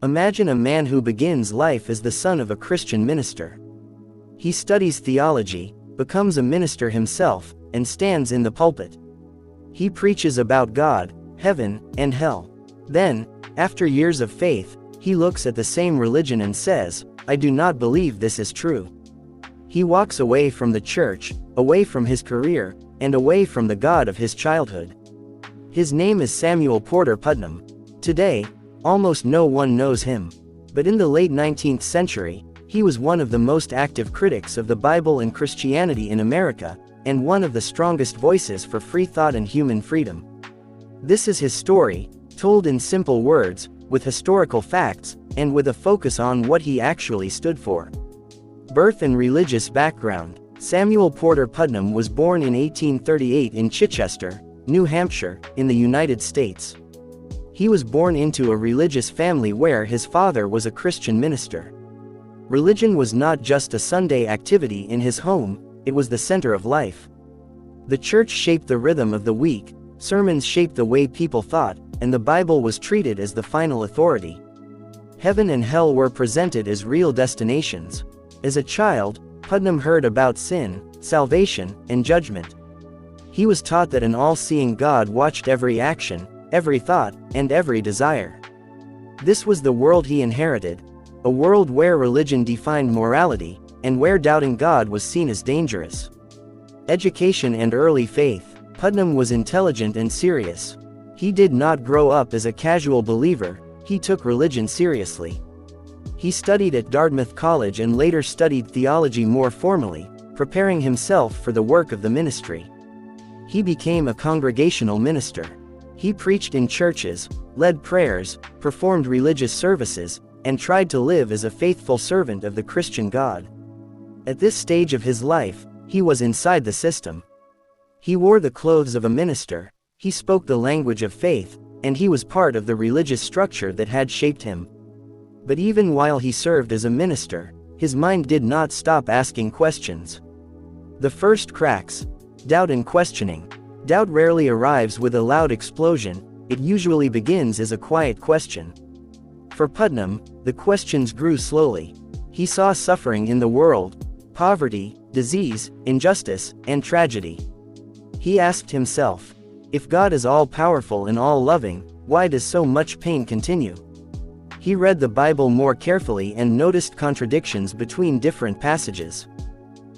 Imagine a man who begins life as the son of a Christian minister. He studies theology, becomes a minister himself, and stands in the pulpit. He preaches about God, heaven, and hell. Then, after years of faith, he looks at the same religion and says, "I do not believe this is true." He walks away from the church, away from his career, and away from the God of his childhood. His name is Samuel Porter Putnam. Today, almost no one knows him. But in the late 19th century, he was one of the most active critics of the Bible and Christianity in America, and one of the strongest voices for free thought and human freedom. This is his story, told in simple words, with historical facts, and with a focus on what he actually stood for. Birth and religious background. Samuel Porter Putnam was born in 1838 in Chichester, New Hampshire, in the United States. He was born into a religious family where his father was a Christian minister. Religion was not just a Sunday activity in his home, it was the center of life. The church shaped the rhythm of the week, sermons shaped the way people thought, and the Bible was treated as the final authority. Heaven and hell were presented as real destinations. As a child, Putnam heard about sin, salvation, and judgment. He was taught that an all-seeing God watched every action, every thought, and every desire. This was the world he inherited, a world where religion defined morality, and where doubting God was seen as dangerous. Education and early faith. Putnam was intelligent and serious. He did not grow up as a casual believer, he took religion seriously. He studied at Dartmouth College and later studied theology more formally, preparing himself for the work of the ministry. He became a congregational minister. He preached in churches, led prayers, performed religious services, and tried to live as a faithful servant of the Christian God. At this stage of his life, he was inside the system. He wore the clothes of a minister, he spoke the language of faith, and he was part of the religious structure that had shaped him. But even while he served as a minister, his mind did not stop asking questions. The first cracks. Doubt and questioning. Doubt rarely arrives with a loud explosion, it usually begins as a quiet question. For Putnam, the questions grew slowly. He saw suffering in the world, poverty, disease, injustice, and tragedy. He asked himself, if God is all-powerful and all-loving, why does so much pain continue? He read the Bible more carefully and noticed contradictions between different passages.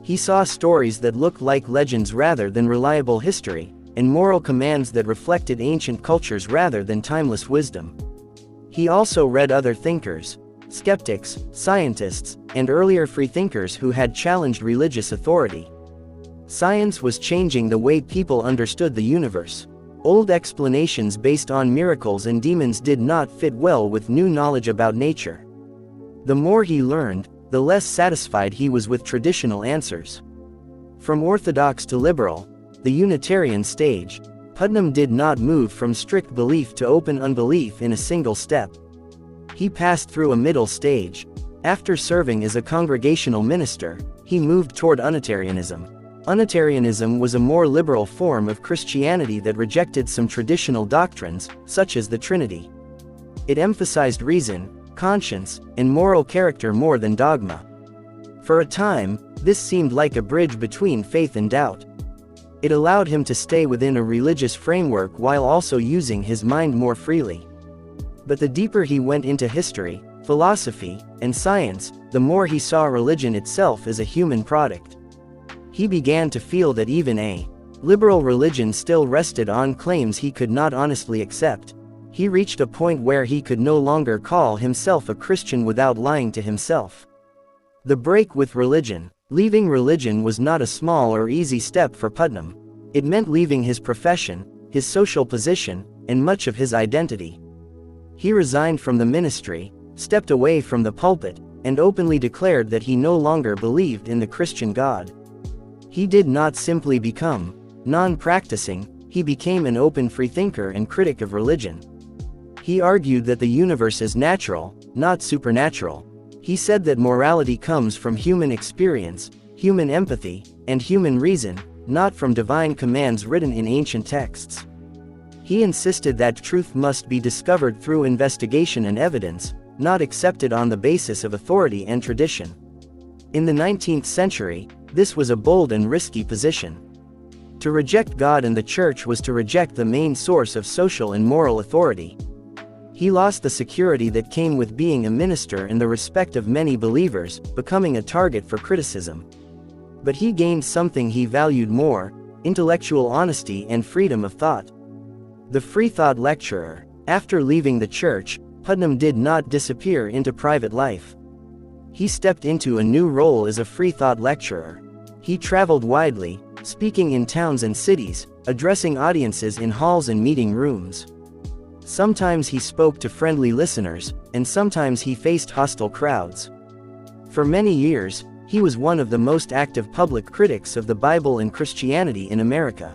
He saw stories that looked like legends rather than reliable history, and moral commands that reflected ancient cultures rather than timeless wisdom. He also read other thinkers, skeptics, scientists, and earlier freethinkers who had challenged religious authority. Science was changing the way people understood the universe. Old explanations based on miracles and demons did not fit well with new knowledge about nature. The more he learned, the less satisfied he was with traditional answers. From orthodox to liberal, the Unitarian stage, Putnam did not move from strict belief to open unbelief in a single step. He passed through a middle stage. After serving as a congregational minister, he moved toward Unitarianism. Unitarianism was a more liberal form of Christianity that rejected some traditional doctrines, such as the Trinity. It emphasized reason, conscience, and moral character more than dogma. For a time, this seemed like a bridge between faith and doubt. It allowed him to stay within a religious framework while also using his mind more freely. But the deeper he went into history, philosophy, and science, the more he saw religion itself as a human product. He began to feel that even a liberal religion still rested on claims he could not honestly accept. He reached a point where he could no longer call himself a Christian without lying to himself. The break with religion. Leaving religion was not a small or easy step for Putnam. It meant leaving his profession, his social position, and much of his identity. He resigned from the ministry, stepped away from the pulpit, and openly declared that he no longer believed in the Christian God. He did not simply become non-practicing, he became an open freethinker and critic of religion. He argued that the universe is natural, not supernatural. He said that morality comes from human experience, human empathy, and human reason, not from divine commands written in ancient texts. He insisted that truth must be discovered through investigation and evidence, not accepted on the basis of authority and tradition. In the 19th century, this was a bold and risky position. To reject God and the Church was to reject the main source of social and moral authority. He lost the security that came with being a minister and the respect of many believers, becoming a target for criticism. But he gained something he valued more: intellectual honesty and freedom of thought. The free thought lecturer. After leaving the church, Putnam did not disappear into private life. He stepped into a new role as a free thought lecturer. He traveled widely, speaking in towns and cities, addressing audiences in halls and meeting rooms. Sometimes he spoke to friendly listeners, and sometimes he faced hostile crowds. For many years, he was one of the most active public critics of the Bible and Christianity in America.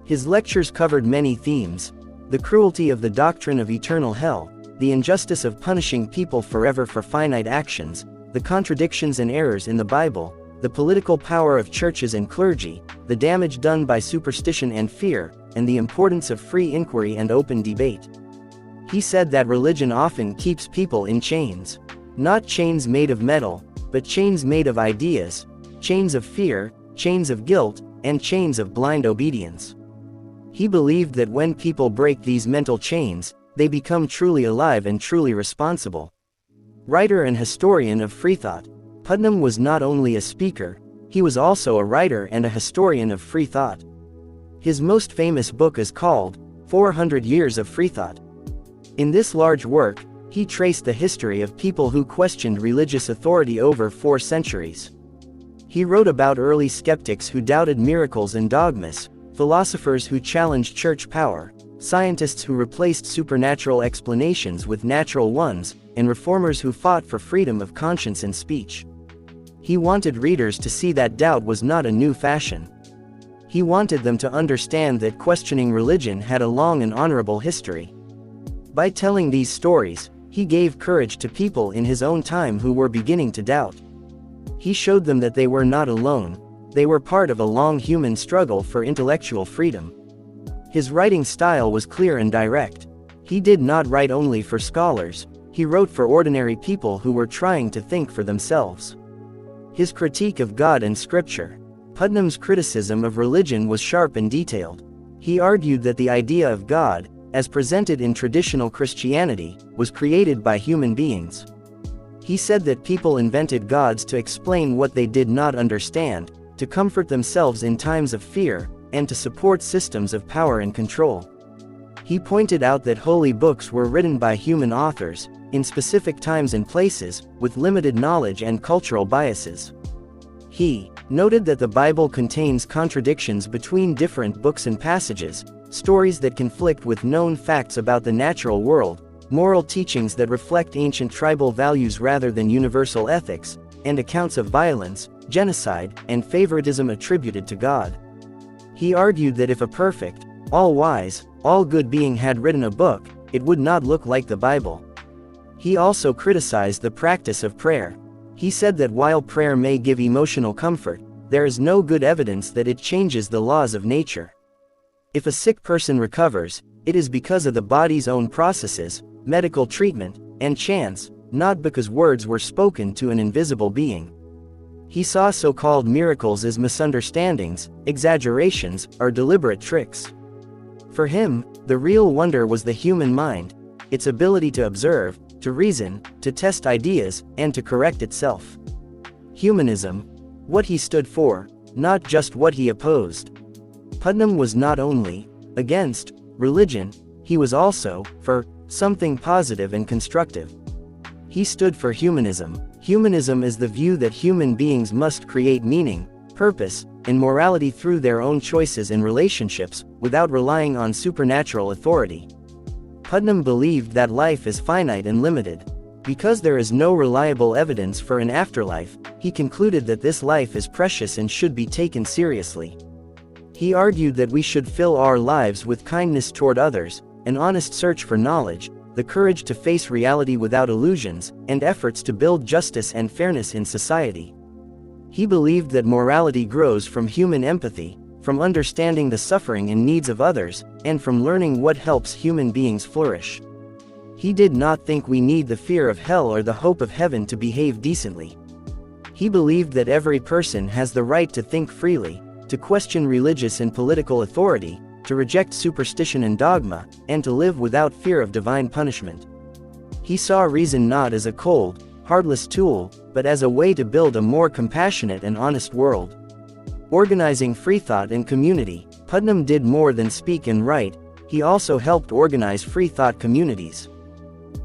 His lectures covered many themes: the cruelty of the doctrine of eternal hell, the injustice of punishing people forever for finite actions, the contradictions and errors in the Bible, the political power of churches and clergy, the damage done by superstition and fear, and the importance of free inquiry and open debate. He said that religion often keeps people in chains. Not chains made of metal, but chains made of ideas, chains of fear, chains of guilt, and chains of blind obedience. He believed that when people break these mental chains, they become truly alive and truly responsible. Writer and historian of freethought, Putnam was not only a speaker, he was also a writer and a historian of free thought. His most famous book is called 400 Years of Freethought. In this large work, he traced the history of people who questioned religious authority over 4 centuries. He wrote about early skeptics who doubted miracles and dogmas, philosophers who challenged church power, scientists who replaced supernatural explanations with natural ones, and reformers who fought for freedom of conscience and speech. He wanted readers to see that doubt was not a new fashion. He wanted them to understand that questioning religion had a long and honorable history. By telling these stories, he gave courage to people in his own time who were beginning to doubt. He showed them that they were not alone, they were part of a long human struggle for intellectual freedom. His writing style was clear and direct. He did not write only for scholars, he wrote for ordinary people who were trying to think for themselves. His critique of God and Scripture. Putnam's criticism of religion was sharp and detailed. He argued that the idea of God, as presented in traditional Christianity, was created by human beings. He said that people invented gods to explain what they did not understand, to comfort themselves in times of fear, and to support systems of power and control. He pointed out that holy books were written by human authors, in specific times and places, with limited knowledge and cultural biases. He noted that the Bible contains contradictions between different books and passages, stories that conflict with known facts about the natural world, moral teachings that reflect ancient tribal values rather than universal ethics, and accounts of violence, genocide, and favoritism attributed to God. He argued that if a perfect, all-wise, all-good being had written a book, it would not look like the Bible. He also criticized the practice of prayer. He said that while prayer may give emotional comfort, there is no good evidence that it changes the laws of nature. If a sick person recovers, it is because of the body's own processes, medical treatment, and chance, not because words were spoken to an invisible being. He saw so-called miracles as misunderstandings, exaggerations, or deliberate tricks. For him, the real wonder was the human mind, its ability to observe, to reason, to test ideas, and to correct itself. Humanism. What he stood for, not just what he opposed. Putnam was not only against religion, he was also for something positive and constructive. He stood for humanism. Humanism is the view that human beings must create meaning, purpose, and morality through their own choices and relationships, without relying on supernatural authority. Putnam believed that life is finite and limited. Because there is no reliable evidence for an afterlife, he concluded that this life is precious and should be taken seriously. He argued that we should fill our lives with kindness toward others, an honest search for knowledge, the courage to face reality without illusions, and efforts to build justice and fairness in society. He believed that morality grows from human empathy, from understanding the suffering and needs of others, and from learning what helps human beings flourish. He did not think we need the fear of hell or the hope of heaven to behave decently. He believed that every person has the right to think freely, to question religious and political authority, to reject superstition and dogma, and to live without fear of divine punishment. He saw reason not as a cold, heartless tool, but as a way to build a more compassionate and honest world. Organizing freethought and community, Putnam did more than speak and write, he also helped organize freethought communities.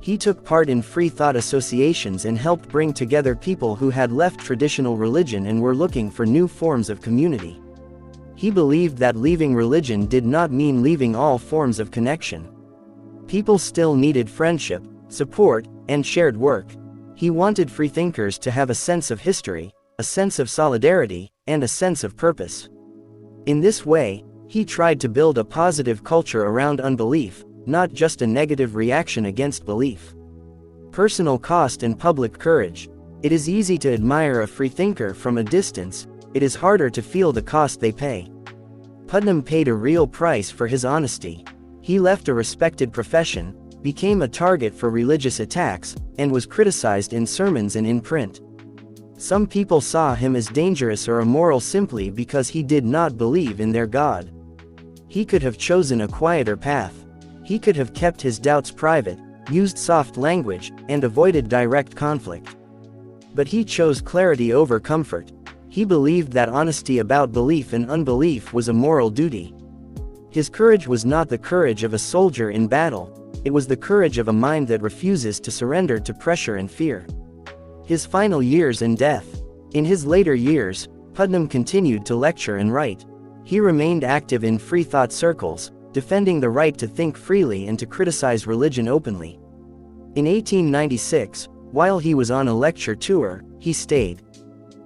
He took part in freethought associations and helped bring together people who had left traditional religion and were looking for new forms of community. He believed that leaving religion did not mean leaving all forms of connection. People still needed friendship, support, and shared work. He wanted freethinkers to have a sense of history, a sense of solidarity, and a sense of purpose. In this way, he tried to build a positive culture around unbelief, not just a negative reaction against belief. Personal cost and public courage. It is easy to admire a freethinker from a distance, it is harder to feel the cost they pay. Putnam paid a real price for his honesty. He left a respected profession, became a target for religious attacks, and was criticized in sermons and in print. Some people saw him as dangerous or immoral simply because he did not believe in their God. He could have chosen a quieter path. He could have kept his doubts private, used soft language, and avoided direct conflict. But he chose clarity over comfort. He believed that honesty about belief and unbelief was a moral duty. His courage was not the courage of a soldier in battle, it was the courage of a mind that refuses to surrender to pressure and fear. His final years and death. In his later years, Putnam continued to lecture and write. He remained active in freethought circles, defending the right to think freely and to criticize religion openly. In 1896, while he was on a lecture tour, he stayed.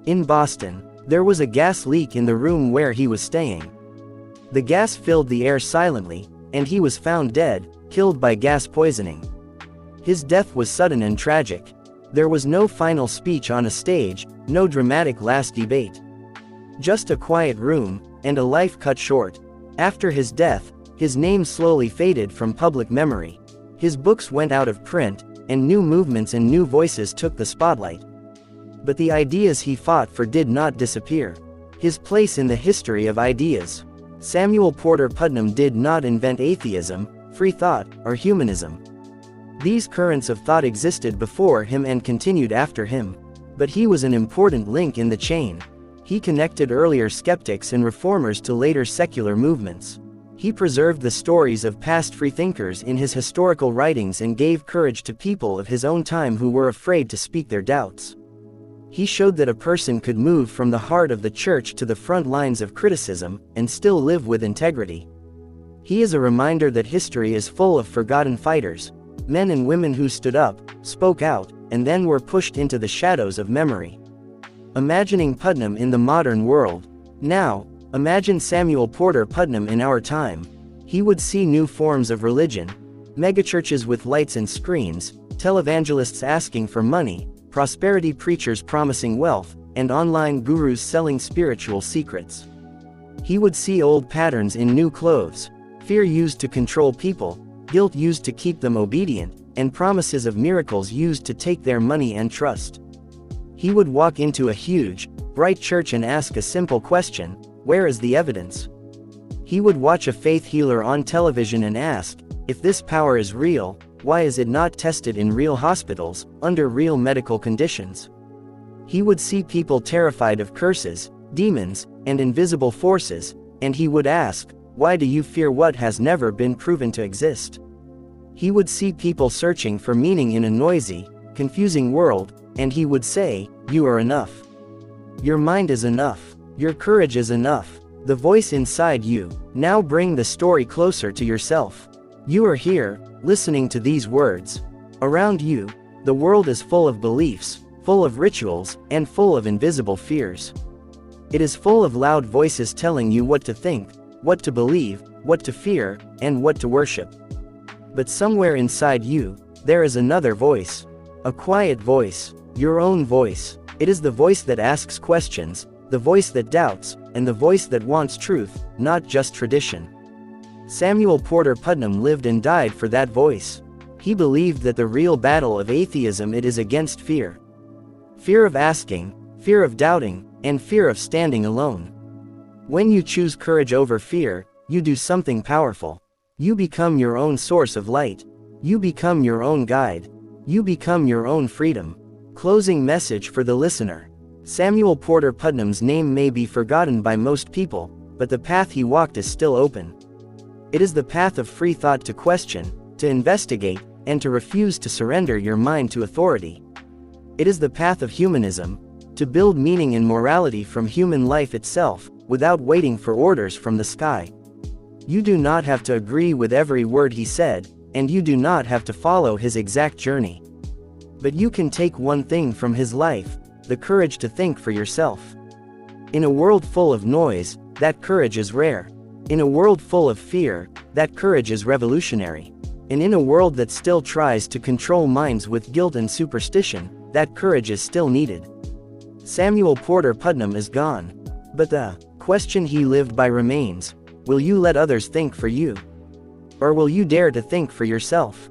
In Boston, there was a gas leak in the room where he was staying. The gas filled the air silently, and he was found dead, killed by gas poisoning. His death was sudden and tragic. There was no final speech on a stage, no dramatic last debate. Just a quiet room, and a life cut short. After his death, his name slowly faded from public memory. His books went out of print, and new movements and new voices took the spotlight. But the ideas he fought for did not disappear. His place in the history of ideas. Samuel Porter Putnam did not invent atheism, free thought, or humanism. These currents of thought existed before him and continued after him. But he was an important link in the chain. He connected earlier skeptics and reformers to later secular movements. He preserved the stories of past freethinkers in his historical writings and gave courage to people of his own time who were afraid to speak their doubts. He showed that a person could move from the heart of the church to the front lines of criticism, and still live with integrity. He is a reminder that history is full of forgotten fighters, men and women who stood up, spoke out, and then were pushed into the shadows of memory. Imagining Putnam in the modern world. Now, imagine Samuel Porter Putnam in our time. He would see new forms of religion, megachurches with lights and screens, televangelists asking for money, prosperity preachers promising wealth, and online gurus selling spiritual secrets. He would see old patterns in new clothes, fear used to control people, guilt used to keep them obedient, and promises of miracles used to take their money and trust. He would walk into a huge, bright church and ask a simple question: where is the evidence? He would watch a faith healer on television and ask, if this power is real, why is it not tested in real hospitals, under real medical conditions? He would see people terrified of curses, demons, and invisible forces, and he would ask, why do you fear what has never been proven to exist? He would see people searching for meaning in a noisy, confusing world, and he would say, you are enough. Your mind is enough. Your courage is enough. The voice inside you, now bring the story closer to yourself. You are here, listening to these words. Around you, the world is full of beliefs, full of rituals, and full of invisible fears. It is full of loud voices telling you what to think, what to believe, what to fear, and what to worship. But somewhere inside you, there is another voice. A quiet voice, your own voice. It is the voice that asks questions, the voice that doubts, and the voice that wants truth, not just tradition. Samuel Porter Putnam lived and died for that voice. He believed that the real battle of atheism it is against fear. Fear of asking, fear of doubting, and fear of standing alone. When you choose courage over fear, you do something powerful. You become your own source of light. You become your own guide. You become your own freedom. Closing message for the listener. Samuel Porter Putnam's name may be forgotten by most people, but the path he walked is still open. It is the path of free thought to question, to investigate, and to refuse to surrender your mind to authority. It is the path of humanism, to build meaning and morality from human life itself, without waiting for orders from the sky. You do not have to agree with every word he said, and you do not have to follow his exact journey. But you can take one thing from his life, the courage to think for yourself. In a world full of noise, that courage is rare. In a world full of fear, that courage is revolutionary. And in a world that still tries to control minds with guilt and superstition, that courage is still needed. Samuel Porter Putnam is gone. But the question he lived by remains: will you let others think for you? Or will you dare to think for yourself?